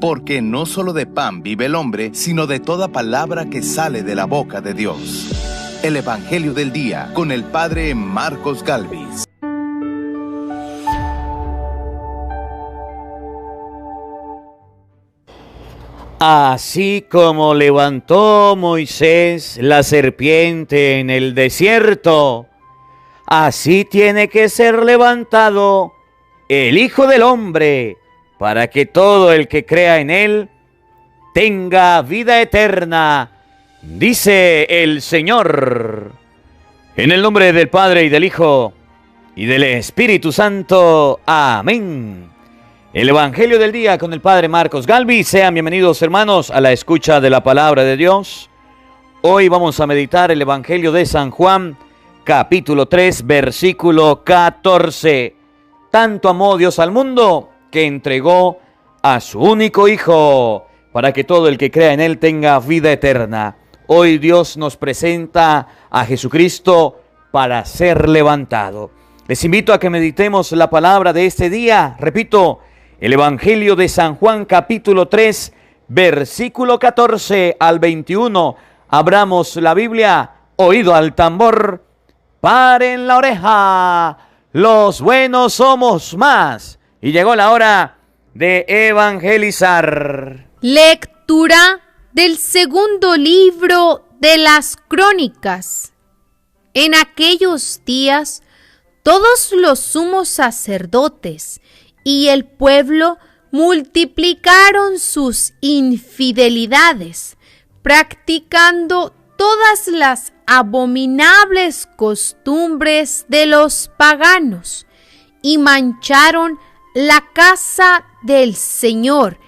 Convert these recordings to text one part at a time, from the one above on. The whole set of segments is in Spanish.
porque no solo de pan vive el hombre, sino de toda palabra que sale de la boca de Dios. El Evangelio del Día, con el Padre Marcos Galvis. Así como levantó Moisés la serpiente en el desierto, así tiene que ser levantado el Hijo del Hombre, para que todo el que crea en él tenga vida eterna, dice el Señor. En el nombre del Padre y del Hijo y del Espíritu Santo. Amén. El Evangelio del Día con el Padre Marcos Galvis. Sean bienvenidos, hermanos, a la escucha de la Palabra de Dios. Hoy vamos a meditar el Evangelio de San Juan, capítulo 3, versículo 14. Tanto amó Dios al mundo que entregó a su único Hijo, para que todo el que crea en Él tenga vida eterna. Hoy Dios nos presenta a Jesucristo para ser levantado. Les invito a que meditemos la palabra de este día. Repito, el Evangelio de San Juan, capítulo 3, versículo 14 al 21. Abramos la Biblia, oído al tambor, paren la oreja, los buenos somos más. Y llegó la hora de evangelizar. Lectura del segundo libro de las Crónicas. En aquellos días, todos los sumos sacerdotes y el pueblo multiplicaron sus infidelidades, practicando todas las abominables costumbres de los paganos, y mancharon la casa del Señor,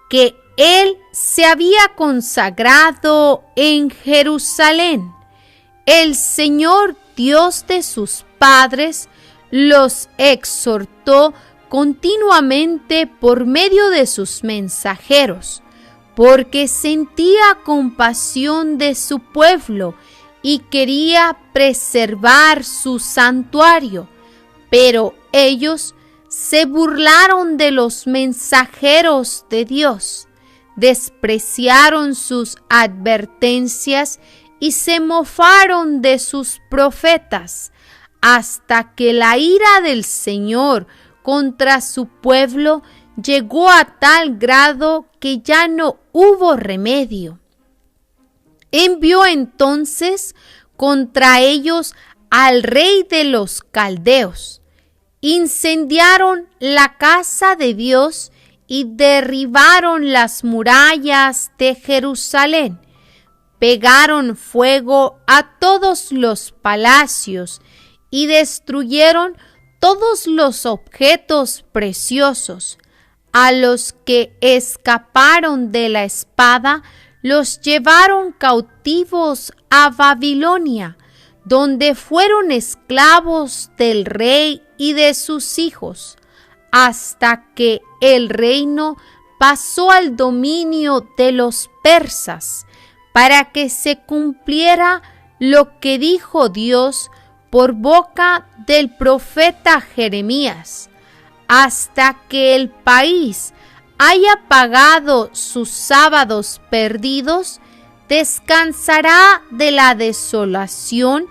que Él se había consagrado en Jerusalén. El Señor, Dios de sus padres, los exhortó continuamente por medio de sus mensajeros, porque sentía compasión de su pueblo y quería preservar su santuario. Pero ellos se burlaron de los mensajeros de Dios, despreciaron sus advertencias y se mofaron de sus profetas, hasta que la ira del Señor contra su pueblo llegó a tal grado que ya no hubo remedio. Envió entonces contra ellos al rey de los caldeos. Incendiaron la casa de Dios y derribaron las murallas de Jerusalén. Pegaron fuego a todos los palacios y destruyeron todos los objetos preciosos. A los que escaparon de la espada los llevaron cautivos a Babilonia, donde fueron esclavos del rey y de sus hijos, hasta que el reino pasó al dominio de los persas, para que se cumpliera lo que dijo Dios por boca del profeta Jeremías. Hasta que el país haya pagado sus sábados perdidos, descansará de la desolación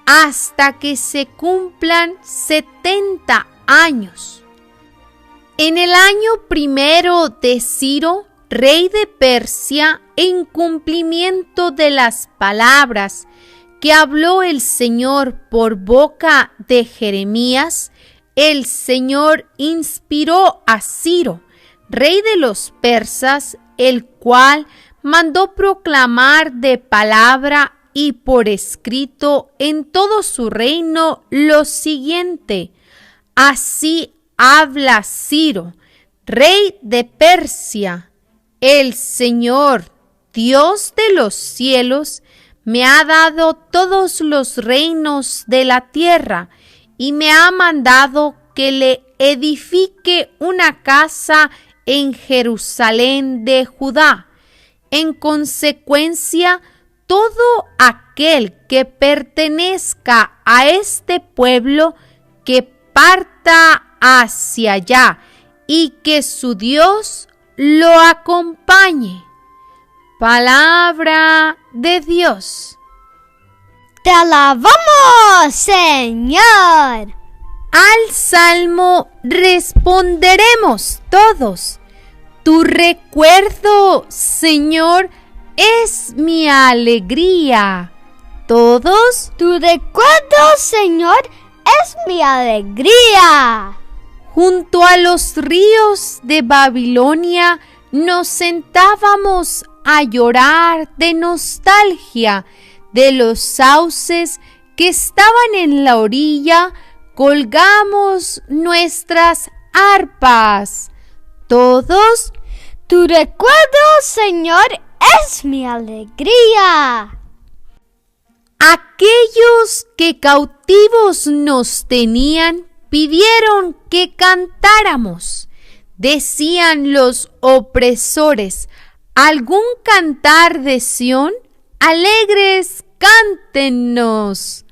hasta que se cumplan 70 años. En el año primero de Ciro, rey de Persia, en cumplimiento de las palabras que habló el Señor por boca de Jeremías, el Señor inspiró a Ciro, rey de los persas, el cual mandó proclamar de palabra y por escrito en todo su reino lo siguiente: así habla Ciro, rey de Persia: el Señor, Dios de los cielos, me ha dado todos los reinos de la tierra y me ha mandado que le edifique una casa en Jerusalén de Judá. En consecuencia, todo aquel que pertenezca a este pueblo, que parta hacia allá y que su Dios lo acompañe. Palabra de Dios. Te alabamos, Señor. Al salmo responderemos todos. Tu recuerdo, Señor, es mi alegría. Todos. Tu recuerdo, Señor, es mi alegría. Junto a los ríos de Babilonia nos sentábamos a llorar de nostalgia de los sauces que estaban en la orilla. Colgamos nuestras arpas. Todos. Tu recuerdo, Señor, es mi alegría. Aquellos que cautivos nos tenían pidieron que cantáramos. Decían los opresores: ¿algún cantar de Sión? Alegres, cántennos.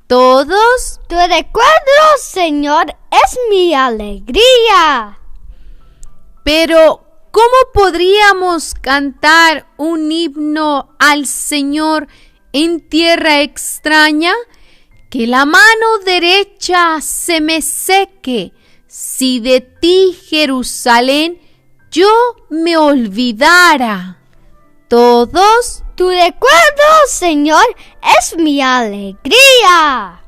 Todos. Tu recuerdo, Señor, es mi alegría. Pero, ¿cómo podríamos cantar un himno al Señor en tierra extraña? Que la mano derecha se me seque, si de ti, Jerusalén, yo me olvidara. Todos. Tu recuerdo, Señor, es mi alegría.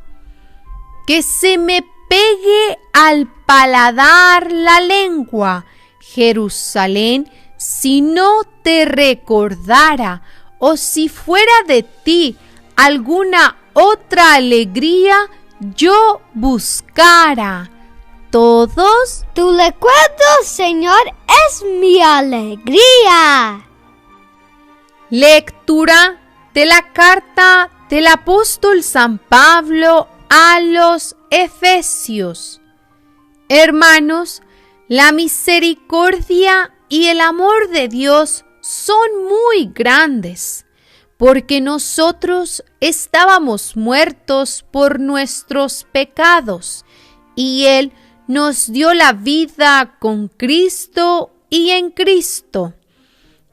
Que se me pegue al paladar la lengua, Jerusalén, si no te recordara, o si fuera de ti alguna otra alegría yo buscara. Todos. Tu recuerdo, Señor, es mi alegría. Lectura de la carta del apóstol San Pablo a los Efesios. Hermanos, la misericordia y el amor de Dios son muy grandes, porque nosotros estábamos muertos por nuestros pecados, y Él nos dio la vida con Cristo y en Cristo.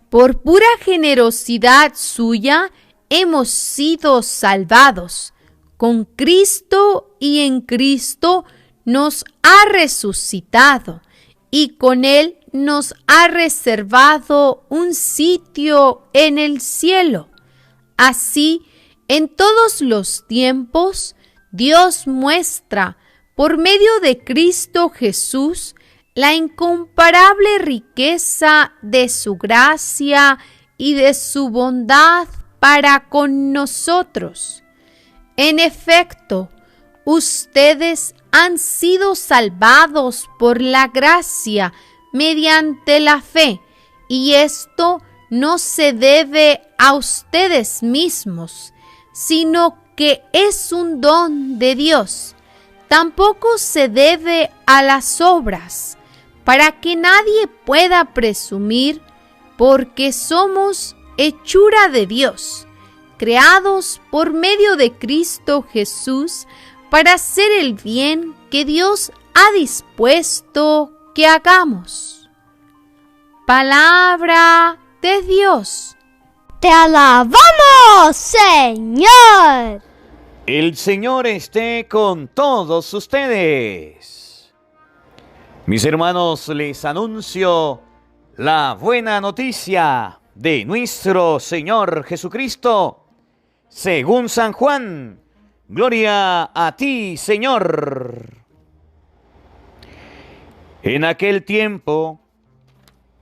Por pura generosidad suya hemos sido salvados. Con Cristo y en Cristo nos ha resucitado, y con Él nos ha reservado un sitio en el cielo. Así, en todos los tiempos, Dios muestra, por medio de Cristo Jesús, la incomparable riqueza de su gracia y de su bondad para con nosotros. En efecto, ustedes han sido salvados por la gracia mediante la fe, y esto no se debe a ustedes mismos, sino que es un don de Dios. Tampoco se debe a las obras, para que nadie pueda presumir, porque somos hechura de Dios, creados por medio de Cristo Jesús para hacer el bien que Dios ha dispuesto que hagamos. Palabra de Dios. Te alabamos, Señor. El Señor esté con todos ustedes. Mis hermanos, les anuncio la buena noticia de nuestro Señor Jesucristo, según San Juan. Gloria a ti, Señor. En aquel tiempo,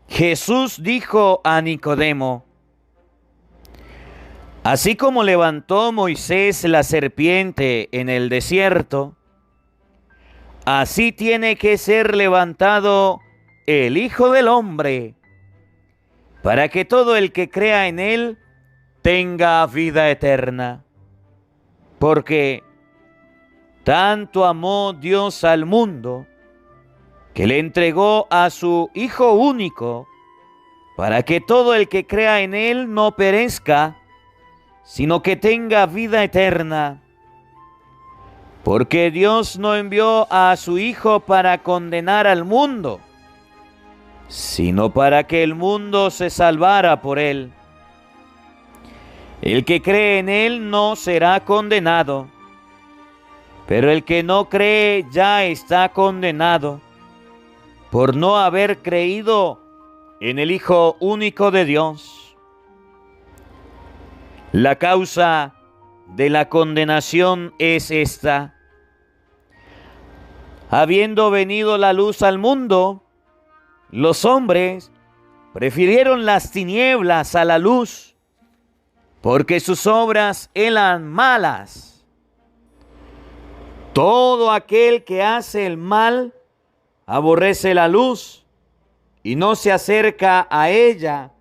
Jesús dijo a Nicodemo: así como levantó Moisés la serpiente en el desierto, así tiene que ser levantado el Hijo del Hombre, para que todo el que crea en Él tenga vida eterna. Porque tanto amó Dios al mundo, que le entregó a su Hijo único, para que todo el que crea en Él no perezca, sino que tenga vida eterna. Porque Dios no envió a su Hijo para condenar al mundo, sino para que el mundo se salvara por él. El que cree en él no será condenado, pero el que no cree ya está condenado por no haber creído en el Hijo único de Dios. La causa de la condenación es esta: habiendo venido la luz al mundo, los hombres prefirieron las tinieblas a la luz, porque sus obras eran malas. Todo aquel que hace el mal aborrece la luz y no se acerca a ella,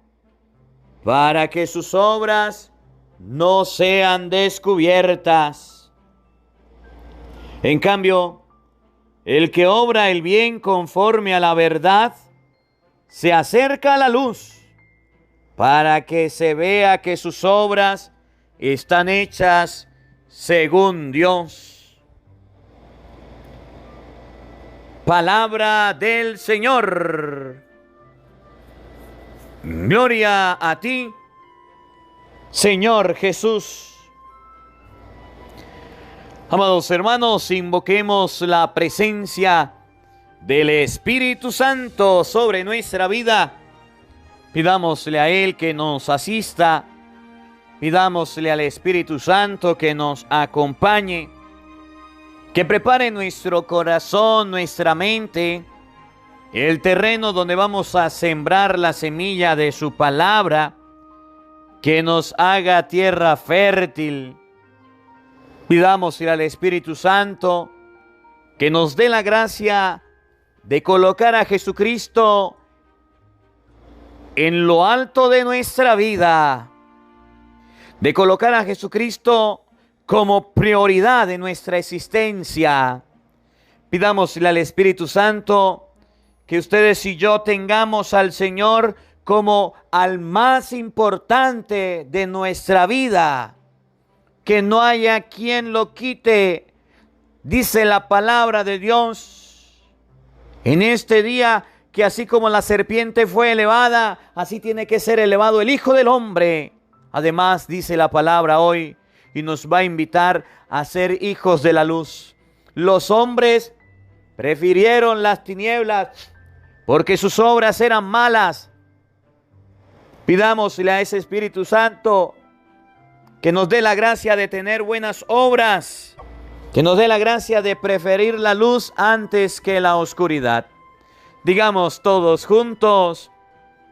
para que sus obras no sean descubiertas. En cambio, el que obra el bien conforme a la verdad se acerca a la luz, para que se vea que sus obras están hechas según Dios. Palabra del Señor. Gloria a ti, Señor Jesús. Amados hermanos, invoquemos la presencia del Espíritu Santo sobre nuestra vida. Pidámosle a Él que nos asista. Pidámosle al Espíritu Santo que nos acompañe, que prepare nuestro corazón, nuestra mente, el terreno donde vamos a sembrar la semilla de su palabra, que nos haga tierra fértil. Pidámosle al Espíritu Santo que nos dé la gracia de colocar a Jesucristo en lo alto de nuestra vida, de colocar a Jesucristo como prioridad de nuestra existencia. Pidámosle al Espíritu Santo que ustedes y yo tengamos al Señor como al más importante de nuestra vida, que no haya quien lo quite. Dice la palabra de Dios en este día que así como la serpiente fue elevada, así tiene que ser elevado el Hijo del Hombre. Además, dice la palabra hoy, y nos va a invitar a ser hijos de la luz. Los hombres prefirieron las tinieblas porque sus obras eran malas. Pidámosle a ese Espíritu Santo que nos dé la gracia de tener buenas obras, que nos dé la gracia de preferir la luz antes que la oscuridad. Digamos todos juntos: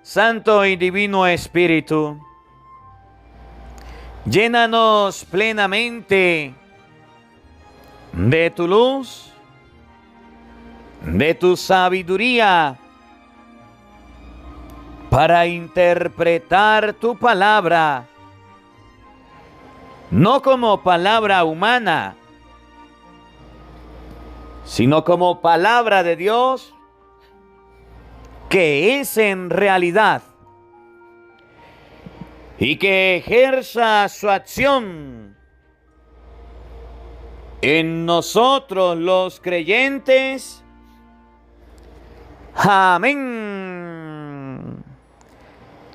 Santo y Divino Espíritu, llénanos plenamente de tu luz, de tu sabiduría, para interpretar tu palabra, no como palabra humana, sino como palabra de Dios, que es en realidad, y que ejerza su acción en nosotros los creyentes. Amén.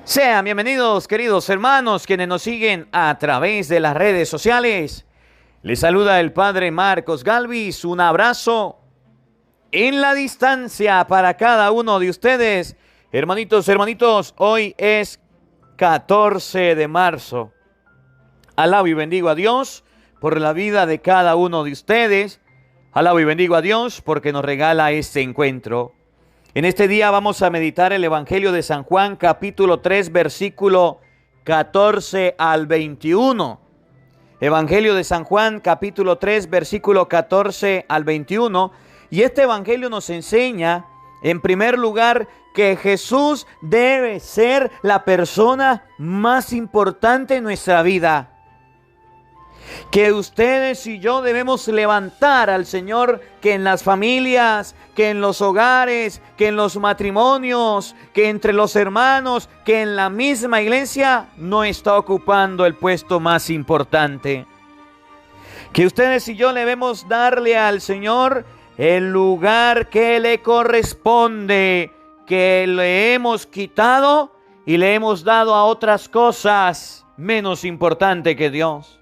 Sean bienvenidos, queridos hermanos, quienes nos siguen a través de las redes sociales. Les saluda el Padre Marcos Galvis. Un abrazo en la distancia para cada uno de ustedes. Hermanitos, hoy es 14 de marzo. Alabo y bendigo a Dios por la vida de cada uno de ustedes. Alabo y bendigo a Dios porque nos regala este encuentro. En este día vamos a meditar el Evangelio de San Juan, capítulo 3, versículo 14 al 21. Evangelio de San Juan, capítulo 3, versículo 14 al 21. Y este Evangelio nos enseña, en primer lugar, que Jesús debe ser la persona más importante en nuestra vida. Que ustedes y yo debemos levantar al Señor, que en las familias, que en los hogares, que en los matrimonios, que entre los hermanos, que en la misma iglesia no está ocupando el puesto más importante. Que ustedes y yo debemos darle al Señor el lugar que le corresponde, que le hemos quitado y le hemos dado a otras cosas menos importantes que Dios.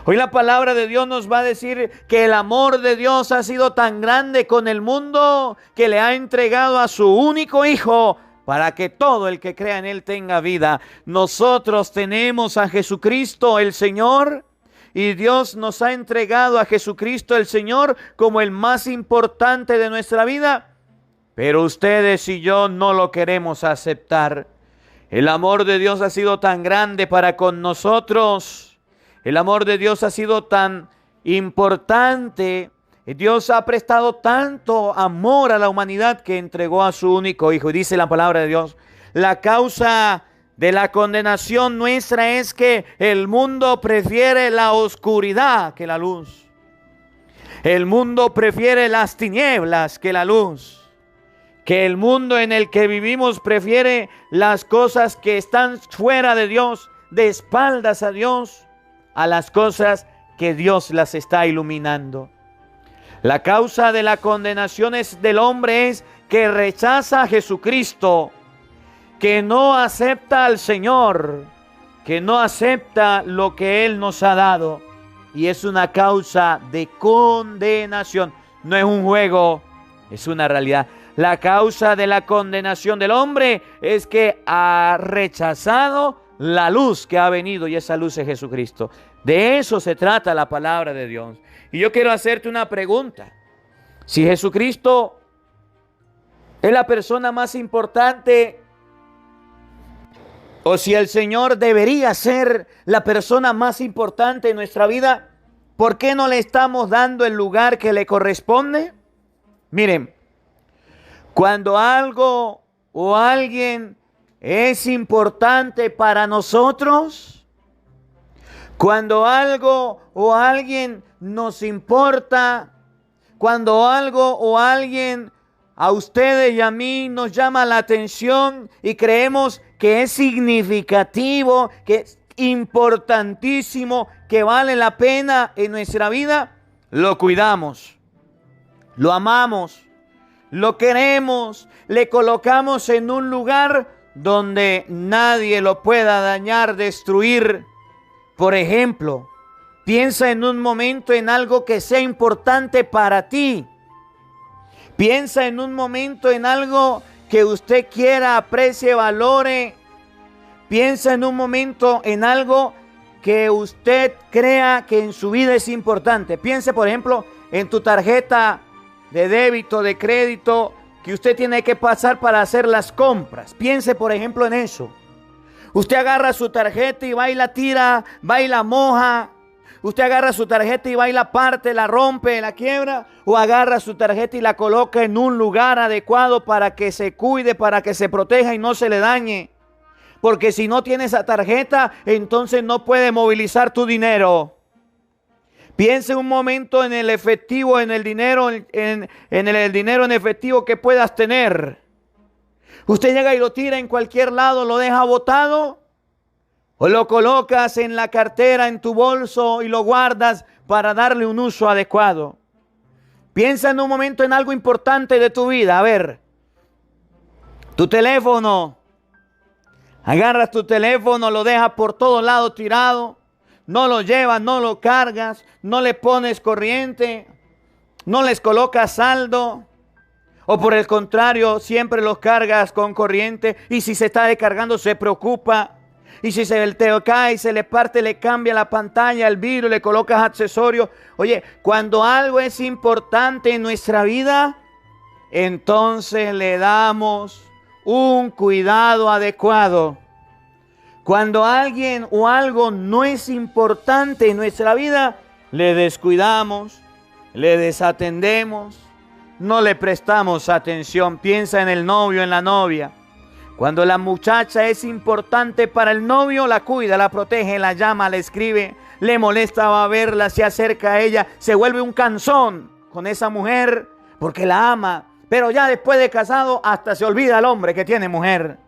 Hoy la palabra de Dios nos va a decir que el amor de Dios ha sido tan grande con el mundo que le ha entregado a su único Hijo para que todo el que crea en Él tenga vida. Nosotros tenemos a Jesucristo el Señor y Dios nos ha entregado a Jesucristo el Señor como el más importante de nuestra vida. Pero ustedes y yo no lo queremos aceptar. El amor de Dios ha sido tan grande para con nosotros. El amor de Dios ha sido tan importante. Dios ha prestado tanto amor a la humanidad que entregó a su único Hijo. Y dice la palabra de Dios, la causa de la condenación nuestra es que el mundo prefiere la oscuridad que la luz. El mundo prefiere las tinieblas que la luz. Que el mundo en el que vivimos prefiere las cosas que están fuera de Dios, de espaldas a Dios, a las cosas que Dios las está iluminando. La causa de la condenación del hombre es que rechaza a Jesucristo, que no acepta al Señor, que no acepta lo que Él nos ha dado. Y es una causa de condenación. No es un juego, es una realidad. La causa de la condenación del hombre es que ha rechazado la luz que ha venido, y esa luz es Jesucristo. De eso se trata la palabra de Dios. Y yo quiero hacerte una pregunta. Si Jesucristo es la persona más importante, o si el Señor debería ser la persona más importante en nuestra vida, ¿por qué no le estamos dando el lugar que le corresponde? Miren, cuando algo o alguien es importante para nosotros, cuando algo o alguien nos importa, cuando algo o alguien a ustedes y a mí nos llama la atención y creemos que es significativo, que es importantísimo, que vale la pena en nuestra vida, lo cuidamos, lo amamos, lo queremos, le colocamos en un lugar donde nadie lo pueda dañar, destruir. Por ejemplo, piensa en un momento en algo que sea importante para ti. Piensa en un momento en algo que usted quiera, aprecie, valore. Piensa en un momento en algo que usted crea que en su vida es importante. Piense, por ejemplo, en tu tarjeta de débito, de crédito, que usted tiene que pasar para hacer las compras. Piense, por ejemplo, en eso. Usted agarra su tarjeta y va y la tira, va y la moja. Usted agarra su tarjeta y va y la parte, la rompe, la quiebra. O agarra su tarjeta y la coloca en un lugar adecuado para que se cuide, para que se proteja y no se le dañe. Porque si no tiene esa tarjeta, entonces no puede movilizar tu dinero. Piense un momento en el efectivo, en el dinero, en el dinero en efectivo que puedas tener. Usted llega y lo tira en cualquier lado, lo deja botado, o lo colocas en la cartera, en tu bolso y lo guardas para darle un uso adecuado. Piensa en un momento en algo importante de tu vida. A ver, tu teléfono. Agarras tu teléfono, lo dejas por todos lados tirado. No lo llevas, no lo cargas, no le pones corriente, no les colocas saldo. O por el contrario, siempre los cargas con corriente y si se está descargando se preocupa. Y si se te cae, se le parte, le cambia la pantalla, el vidrio, le colocas accesorios. Oye, cuando algo es importante en nuestra vida, entonces le damos un cuidado adecuado. Cuando alguien o algo no es importante en nuestra vida, le descuidamos, le desatendemos, no le prestamos atención. Piensa en el novio, en la novia. Cuando la muchacha es importante para el novio, la cuida, la protege, la llama, la escribe, le molesta, va a verla, se acerca a ella, se vuelve un cansón con esa mujer porque la ama. Pero ya después de casado, hasta se olvida el hombre que tiene mujer.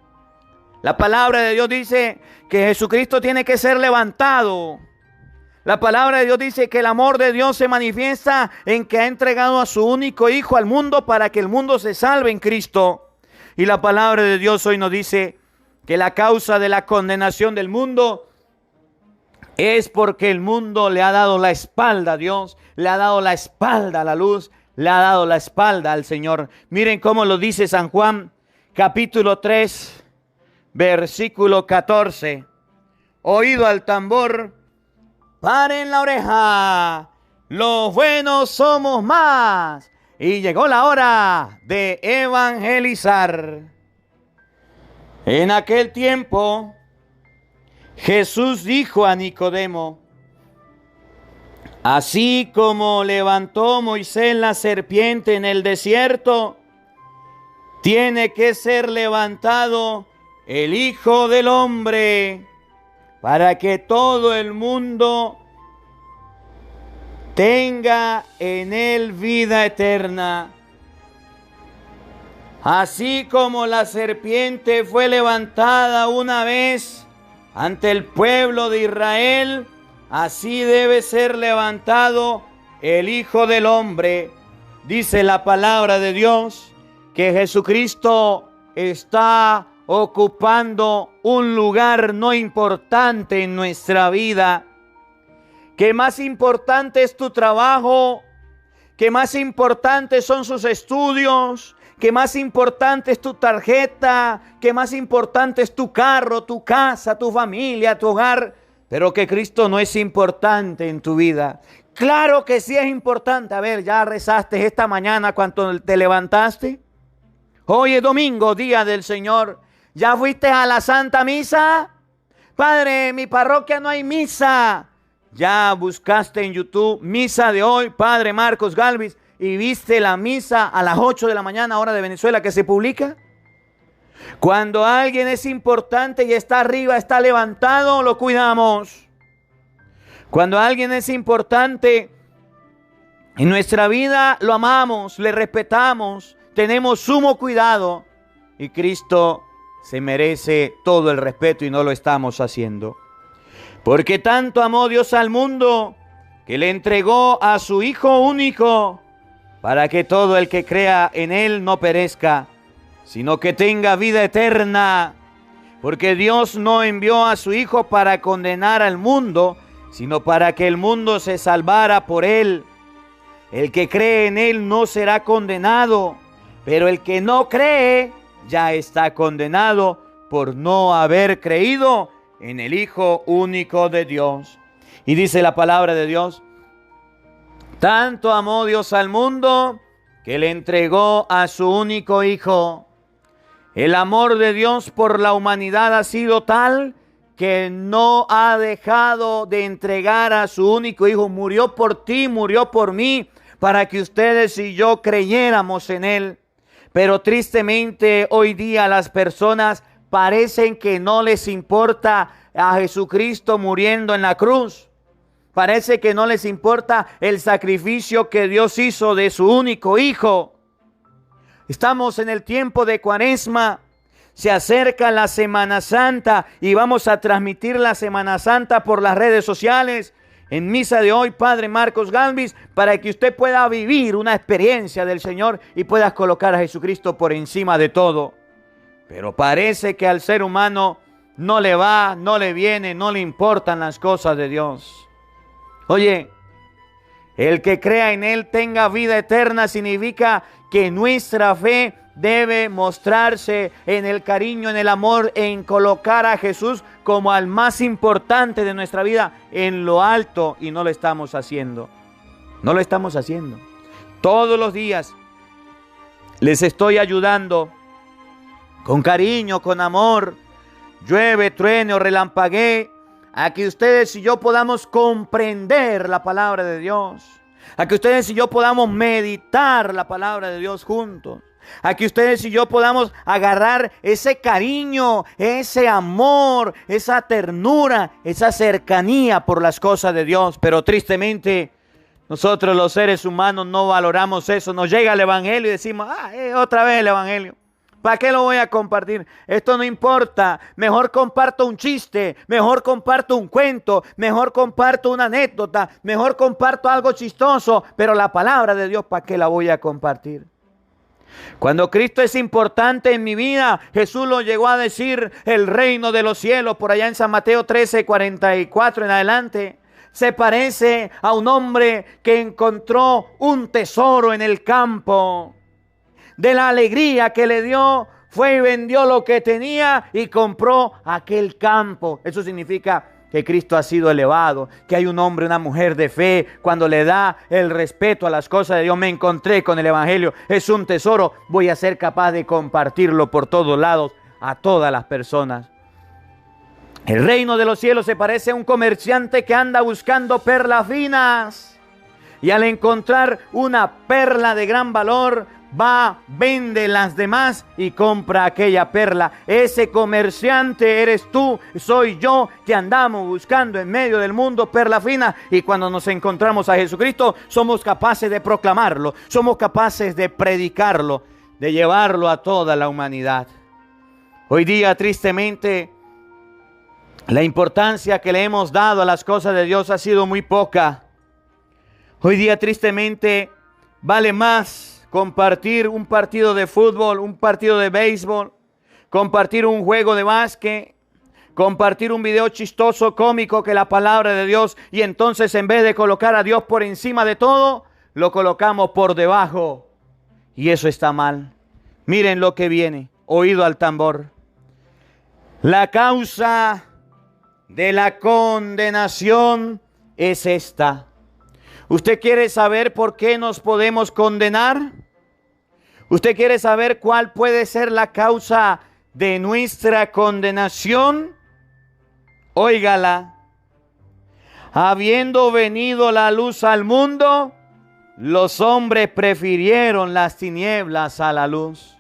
La palabra de Dios dice que Jesucristo tiene que ser levantado. La palabra de Dios dice que el amor de Dios se manifiesta en que ha entregado a su único Hijo al mundo para que el mundo se salve en Cristo. Y la palabra de Dios hoy nos dice que la causa de la condenación del mundo es porque el mundo le ha dado la espalda a Dios, le ha dado la espalda a la luz, le ha dado la espalda al Señor. Miren cómo lo dice San Juan, capítulo 3, versículo 14. Oído al tambor, paren la oreja, los buenos somos más. Y llegó la hora de evangelizar. En aquel tiempo, Jesús dijo a Nicodemo: así como levantó Moisés la serpiente en el desierto, tiene que ser levantado el Hijo del Hombre, para que todo el mundo tenga en él vida eterna. Así como la serpiente fue levantada una vez ante el pueblo de Israel, así debe ser levantado el Hijo del Hombre. Dice la palabra de Dios que Jesucristo está ocupando un lugar no importante en nuestra vida. Que más importante es tu trabajo, que más importante son sus estudios, que más importante es tu tarjeta, que más importante es tu carro, tu casa, tu familia, tu hogar, pero que Cristo no es importante en tu vida. Claro que sí es importante. A ver, ¿ya rezaste esta mañana cuando te levantaste? Hoy es domingo, día del Señor. ¿Ya fuiste a la Santa Misa? Padre, en mi parroquia no hay misa. ¿Ya buscaste en YouTube misa de hoy, Padre Marcos Galvis, y viste la misa a las 8 de la mañana, hora de Venezuela, que se publica? Cuando alguien es importante y está arriba, está levantado, lo cuidamos. Cuando alguien es importante en nuestra vida, lo amamos, le respetamos, tenemos sumo cuidado. Y Cristo se merece todo el respeto y no lo estamos haciendo. Porque tanto amó Dios al mundo que le entregó a su Hijo único, para que todo el que crea en Él no perezca, sino que tenga vida eterna. Porque Dios no envió a su Hijo para condenar al mundo, sino para que el mundo se salvara por Él. El que cree en Él no será condenado, pero el que no cree ya está condenado por no haber creído en el Hijo único de Dios. Y dice la palabra de Dios: tanto amó Dios al mundo que le entregó a su único Hijo. El amor de Dios por la humanidad ha sido tal que no ha dejado de entregar a su único Hijo. Murió por ti, murió por mí, para que ustedes y yo creyéramos en Él. Pero tristemente hoy día las personas parecen que no les importa a Jesucristo muriendo en la cruz. Parece que no les importa el sacrificio que Dios hizo de su único Hijo. Estamos en el tiempo de Cuaresma. Se acerca la Semana Santa y vamos a transmitir la Semana Santa por las redes sociales. En misa de hoy, Padre Marcos Galvis, para que usted pueda vivir una experiencia del Señor y puedas colocar a Jesucristo por encima de todo. Pero parece que al ser humano no le va, no le viene, no le importan las cosas de Dios. Oye, el que crea en Él tenga vida eterna significa que nuestra fe debe mostrarse en el cariño, en el amor, en colocar a Jesús como al más importante de nuestra vida en lo alto, y no lo estamos haciendo. No lo estamos haciendo. Todos los días les estoy ayudando con cariño, con amor, llueve, truene o relampaguee, a que ustedes y yo podamos comprender la palabra de Dios, a que ustedes y yo podamos meditar la palabra de Dios juntos, a que ustedes y yo podamos agarrar ese cariño, ese amor, esa ternura, esa cercanía por las cosas de Dios. Pero tristemente nosotros los seres humanos no valoramos eso. Nos llega el Evangelio y decimos: otra vez el Evangelio. ¿Para qué lo voy a compartir? Esto no importa. Mejor comparto un chiste, mejor comparto un cuento, mejor comparto una anécdota, mejor comparto algo chistoso. Pero la palabra de Dios, ¿para qué la voy a compartir? Cuando Cristo es importante en mi vida, Jesús lo llegó a decir, el reino de los cielos, por allá en San Mateo 13:44 en adelante, se parece a un hombre que encontró un tesoro en el campo. De la alegría que le dio, fue y vendió lo que tenía y compró aquel campo. Eso significa que Cristo ha sido elevado, que hay un hombre, una mujer de fe, cuando le da el respeto a las cosas de Dios. Me encontré con el Evangelio, es un tesoro, voy a ser capaz de compartirlo por todos lados a todas las personas. El reino de los cielos se parece a un comerciante que anda buscando perlas finas y al encontrar una perla de gran valor, va, vende las demás y compra aquella perla. Ese comerciante eres tú, soy yo, que andamos buscando en medio del mundo perla fina, y cuando nos encontramos a Jesucristo somos capaces de proclamarlo, somos capaces de predicarlo, de llevarlo a toda la humanidad. Hoy día, tristemente, la importancia que le hemos dado a las cosas de Dios ha sido muy poca. Hoy día, tristemente, vale más compartir un partido de fútbol, un partido de béisbol, compartir un juego de básquet, compartir un video chistoso, cómico, que la palabra de Dios. Y entonces, en vez de colocar a Dios por encima de todo, lo colocamos por debajo. Y eso está mal. Miren lo que viene, oído al tambor. La causa de la condenación es esta. ¿Usted quiere saber por qué nos podemos condenar? ¿Usted quiere saber cuál puede ser la causa de nuestra condenación? Óigala. Habiendo venido la luz al mundo, los hombres prefirieron las tinieblas a la luz.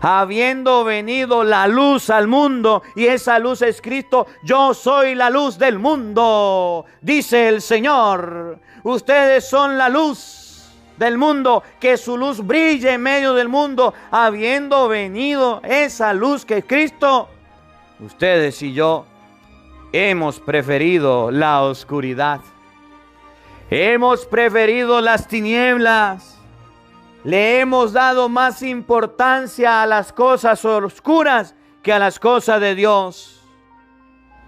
Habiendo venido la luz al mundo, y esa luz es Cristo, yo soy la luz del mundo, dice el Señor. Ustedes son la luz del mundo, que su luz brille en medio del mundo. Habiendo venido esa luz que es Cristo, ustedes y yo hemos preferido la oscuridad. Hemos preferido las tinieblas. Le hemos dado más importancia a las cosas oscuras que a las cosas de Dios.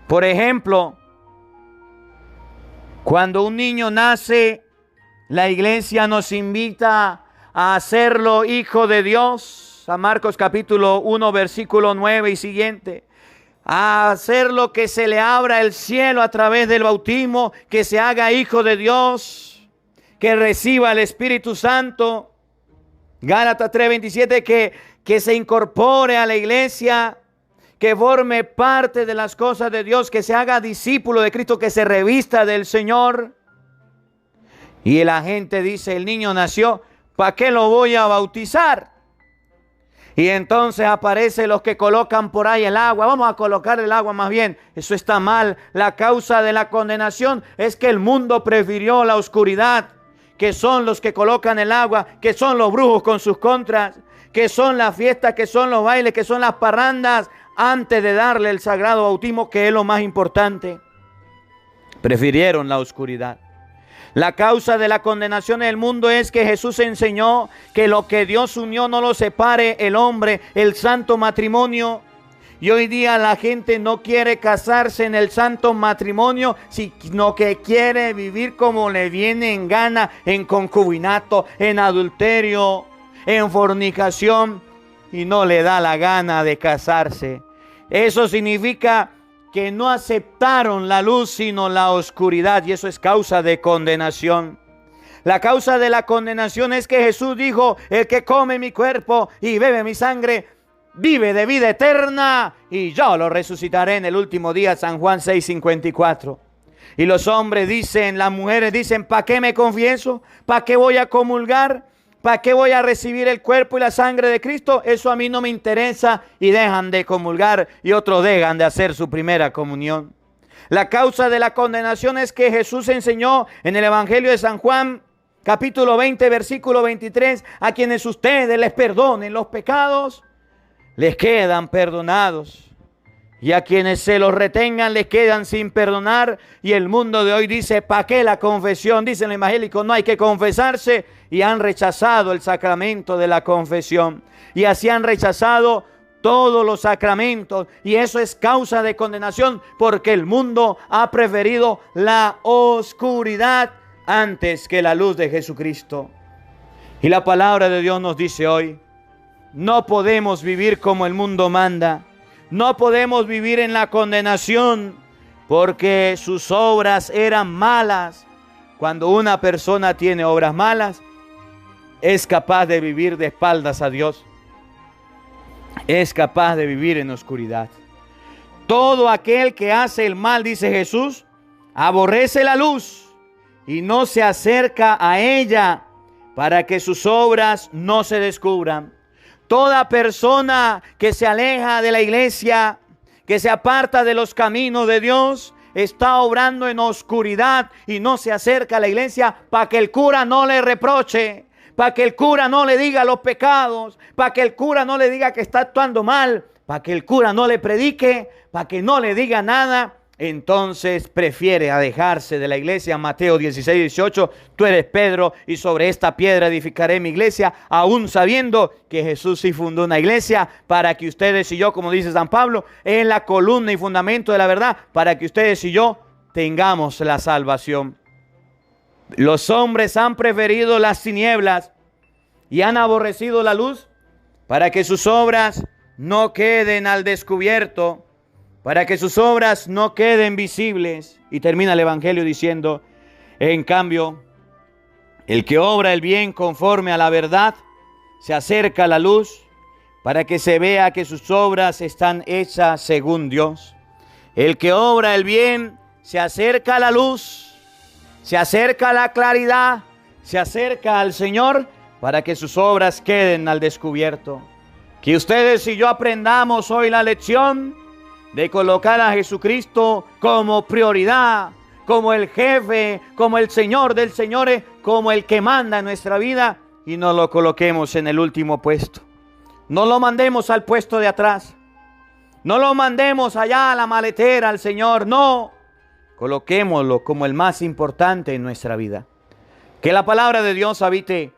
Por ejemplo, cuando un niño nace, la iglesia nos invita a hacerlo hijo de Dios. San Marcos capítulo 1, versículo 9 y siguiente. A hacerlo que se le abra el cielo a través del bautismo, que se haga hijo de Dios, que reciba el Espíritu Santo. Gálatas 3:27, que se incorpore a la iglesia, que forme parte de las cosas de Dios, que se haga discípulo de Cristo, que se revista del Señor. Y la gente dice, el niño nació, ¿para qué lo voy a bautizar? Y entonces aparecen los que colocan por ahí el agua. Vamos a colocar el agua más bien. Eso está mal. La causa de la condenación es que el mundo prefirió la oscuridad, que son los que colocan el agua, que son los brujos con sus contras, que son las fiestas, que son los bailes, que son las parrandas, antes de darle el sagrado bautismo, que es lo más importante. Prefirieron la oscuridad. La causa de la condenación del mundo es que Jesús enseñó que lo que Dios unió no lo separe el hombre, el santo matrimonio. Y hoy día la gente no quiere casarse en el santo matrimonio, sino que quiere vivir como le viene en gana, en concubinato, en adulterio, en fornicación, y no le da la gana de casarse. Eso significa que no aceptaron la luz, sino la oscuridad, y eso es causa de condenación. La causa de la condenación es que Jesús dijo, el que come mi cuerpo y bebe mi sangre, vive de vida eterna, y yo lo resucitaré en el último día. San Juan 6:54. Y los hombres dicen, las mujeres dicen, ¿para qué me confieso? ¿Para qué voy a comulgar? ¿Para qué voy a recibir el cuerpo y la sangre de Cristo? Eso a mí no me interesa, y dejan de comulgar, y otros dejan de hacer su primera comunión. La causa de la condenación es que Jesús enseñó en el Evangelio de San Juan, capítulo 20, versículo 23, a quienes ustedes les perdonen los pecados, les quedan perdonados. y a quienes se los retengan les quedan sin perdonar. Y el mundo de hoy dice, ¿para qué la confesión? Dicen los evangélicos, no hay que confesarse, y han rechazado el sacramento de la confesión. Y así han rechazado todos los sacramentos, y eso es causa de condenación, porque el mundo ha preferido la oscuridad antes que la luz de Jesucristo. Y la palabra de Dios nos dice hoy, no podemos vivir como el mundo manda, no podemos vivir en la condenación, porque sus obras eran malas. Cuando una persona tiene obras malas, es capaz de vivir de espaldas a Dios. Es capaz de vivir en oscuridad. Todo aquel que hace el mal, dice Jesús, aborrece la luz y no se acerca a ella para que sus obras no se descubran. Toda persona que se aleja de la iglesia, que se aparta de los caminos de Dios, está obrando en oscuridad y no se acerca a la iglesia para que el cura no le reproche, para que el cura no le diga los pecados, para que el cura no le diga que está actuando mal, para que el cura no le predique, para que no le diga nada. Entonces prefiere alejarse de la iglesia. Mateo 16:18, tú eres Pedro y sobre esta piedra edificaré mi iglesia, aún sabiendo que Jesús sí fundó una iglesia para que ustedes y yo, como dice San Pablo, es la columna y fundamento de la verdad, para que ustedes y yo tengamos la salvación. Los hombres han preferido las tinieblas y han aborrecido la luz para que sus obras no queden al descubierto, para que sus obras no queden visibles. Y termina el Evangelio diciendo, en cambio, el que obra el bien conforme a la verdad se acerca a la luz para que se vea que sus obras están hechas según Dios. El que obra el bien se acerca a la luz, se acerca a la claridad, se acerca al Señor para que sus obras queden al descubierto. Que ustedes y yo aprendamos hoy la lección de colocar a Jesucristo como prioridad, como el jefe, como el Señor del Señores, como el que manda en nuestra vida, y no lo coloquemos en el último puesto. No lo mandemos al puesto de atrás. No lo mandemos allá a la maletera al Señor, no. Coloquémoslo como el más importante en nuestra vida. Que la palabra de Dios habite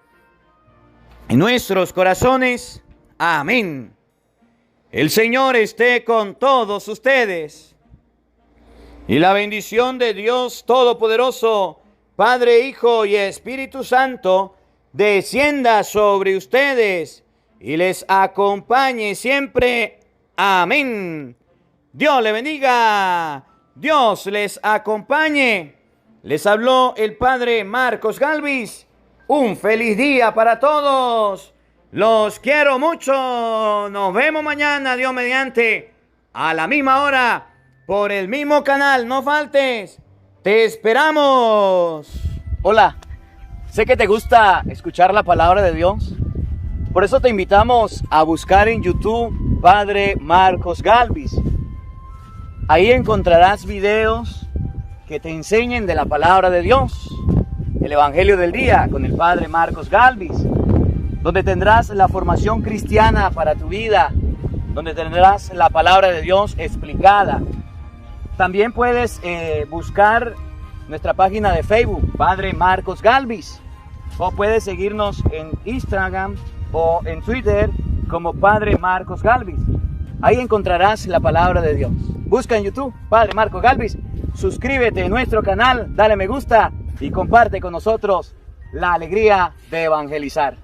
en nuestros corazones. Amén. El Señor esté con todos ustedes. Y la bendición de Dios Todopoderoso, Padre, Hijo y Espíritu Santo, descienda sobre ustedes y les acompañe siempre. Amén. Dios le bendiga. Dios les acompañe. Les habló el Padre Marcos Galvis. Un feliz día para todos. Los quiero mucho. Nos vemos mañana, Dios mediante, a la misma hora, por el mismo canal. No faltes. Te esperamos. Hola. Sé que te gusta escuchar la palabra de Dios. Por eso te invitamos a buscar en YouTube Padre Marcos Galvis. Ahí encontrarás videos que te enseñen de la palabra de Dios. El Evangelio del Día con el Padre Marcos Galvis, donde tendrás la formación cristiana para tu vida, donde tendrás la palabra de Dios explicada. También puedes buscar nuestra página de Facebook, Padre Marcos Galvis, o puedes seguirnos en Instagram o en Twitter como Padre Marcos Galvis. Ahí encontrarás la palabra de Dios. Busca en YouTube Padre Marcos Galvis, suscríbete a nuestro canal, dale me gusta y comparte con nosotros la alegría de evangelizar.